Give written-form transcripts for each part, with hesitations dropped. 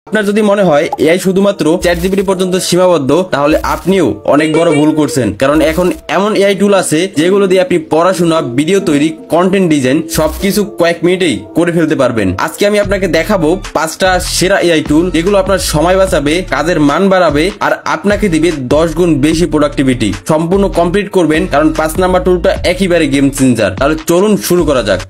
আপনার যদি মনে হয় এআই শুধুমাত্র চ্যাটজিপিটি পর্যন্ত সীমাবদ্ধ, তাহলে আপনিও অনেক বড় ভুল করছেন। কারণ এখন এমন এআই টুল আছে যেগুলো দিয়ে আপনি পড়াশোনা, ভিডিও তৈরি, কন্টেন্ট ডিজাইন সবকিছু কয়েক মিনিটেই করে ফেলতে পারবেন। আজকে আমি আপনাকে দেখাবো 5টা সেরা এআই টুল, যেগুলো আপনার সময় বাঁচাবে, কাজের মান বাড়াবে আর আপনাকে দিবে 10 গুণ বেশি প্রোডাক্টিভিটি। সম্পূর্ণ কমপ্লিট করবেন, কারণ 5 নাম্বার টুলটা একেবারে গেম চেঞ্জার। তাহলে চলুন শুরু করা যাক।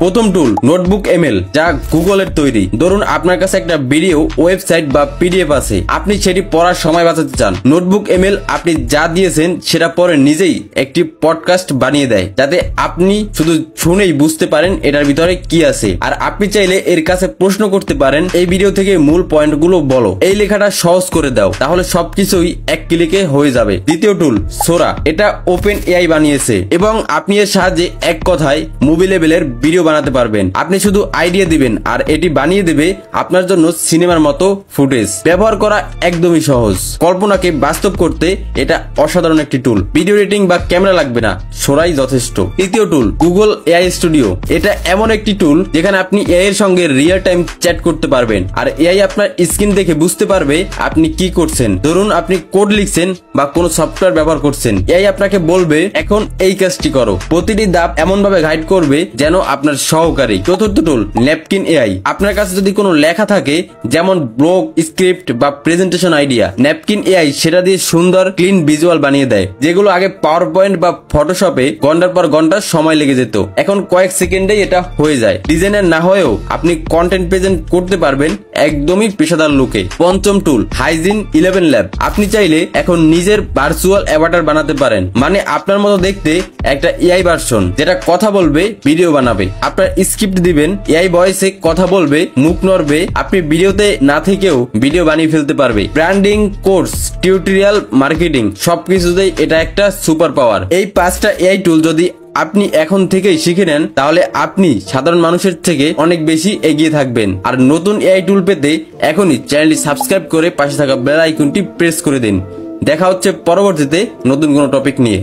প্রথম টুল নোটবুক এমএল, যা গুগলের তৈরি। ধরুন আপনার কাছে একটা ভিডিও, ওয়েবসাইট বা পিডিএফ আছে, আপনি সেটি পড়ার সময় বাঁচাতে চান। নোটবুক এমএল আপনি যা দিয়েছেন সেটা পরে নিজেই একটি পডকাস্ট বানিয়ে দেয়, যাতে আপনি শুধু শুনেই বুঝতে পারেন এটার ভিতরে কি আছে। আর আপনি চাইলে এর কাছে প্রশ্ন করতে পারেন, এই ভিডিও থেকে মূল পয়েন্টগুলো বলো, এই লেখাটা সহজ করে দাও, তাহলে সবকিছুই এক ক্লিকে হয়ে যাবে। দ্বিতীয় টুল সোরা, এটা ওপেন এআই বানিয়েছে এবং আপনি এর সাহায্যে এক কথায় মুভি লেভেলের ভিডিও বানাতে পারবেন। আপনি শুধু আইডিয়া দিবেন আর এটি বানিয়ে দেবে আপনার জন্য সিনেমার মতো ফুটেজ। ব্যবহার করা একদমই সহজ, কল্পনাকে বাস্তব করতে এটা অসাধারণ একটি টুল। ভিডিও এডিটিং বা ক্যামেরা লাগবে না, সোরাই যথেষ্ট। তৃতীয় টুল গুগল এআই স্টুডিও, এটা এমন একটি টুল যেখানে আপনি এআই এর সঙ্গে রিয়েল টাইম চ্যাট করতে পারবেন আর এআই আপনার স্ক্রিন দেখে বুঝতে পারবে আপনি কি করছেন। ধরুন আপনি কোড লিখছেন বা কোনো সফটওয়্যার ব্যবহার করছেন, এআই আপনাকে বলবে এখন এই কাজটি করো। প্রতিটি ধাপ এমন ভাবে গাইড করবে যেন আপনার সহকারী। চতুর্থ টুল ন্যাপকিন এআই, আপনার কাছে যদি কোনো লেখা থাকে, যেমন ব্লগ, স্ক্রিপ্ট বা প্রেজেন্টেশন আইডিয়া, ন্যাপকিন এআই সেটা দিয়ে সুন্দর ক্লিন ভিজুয়াল বানিয়ে দেয়, যেগুলো আগে পাওয়ার পয়েন্ট বা ফটোশপে ঘন্টার পর ঘন্টা সময় লেগে যেত, এখন কয়েক সেকেন্ডেই এটা হয়ে যায়। ডিজাইনার না হয়েও আপনি কন্টেন্ট প্রেজেন্ট করতে পারবেন একদমই পেশাদার লুকে। পঞ্চম টুল হাইজিন 11 ল্যাব, আপনি চাইলে এখন নিজের ভার্চুয়াল অ্যাভাটার বানাতে পারেন, মানে আপনার মতো দেখতে একটা এআই ভার্সন, যেটা কথা বলবে, ভিডিও বানাবে। আপনার স্ক্রিপ্ট দিবেন, এআই ভয়েসে কথা বলবে, মুখ নড়বে, আপনি ভিডিওতে না থেকেও ভিডিও বানিয়ে ফেলতে পারবে। ব্র্যান্ডিং, কোর্স, টিউটোরিয়াল, মার্কেটিং সবকিছুতেই এটা একটা সুপার পাওয়ার। এই 5টা এআই টুল যদি আপনি এখন থেকেই শিখে নেন, তাহলে আপনি সাধারণ মানুষের থেকে অনেক বেশি এগিয়ে থাকবেন। আর নতুন এআই টুল পেতে এখনই চ্যানেলটি সাবস্ক্রাইব করে পাশে থাকা বেল আইকনটি প্রেস করে দিন। দেখা হচ্ছে পরবর্তীতে নতুন কোনো টপিক নিয়ে।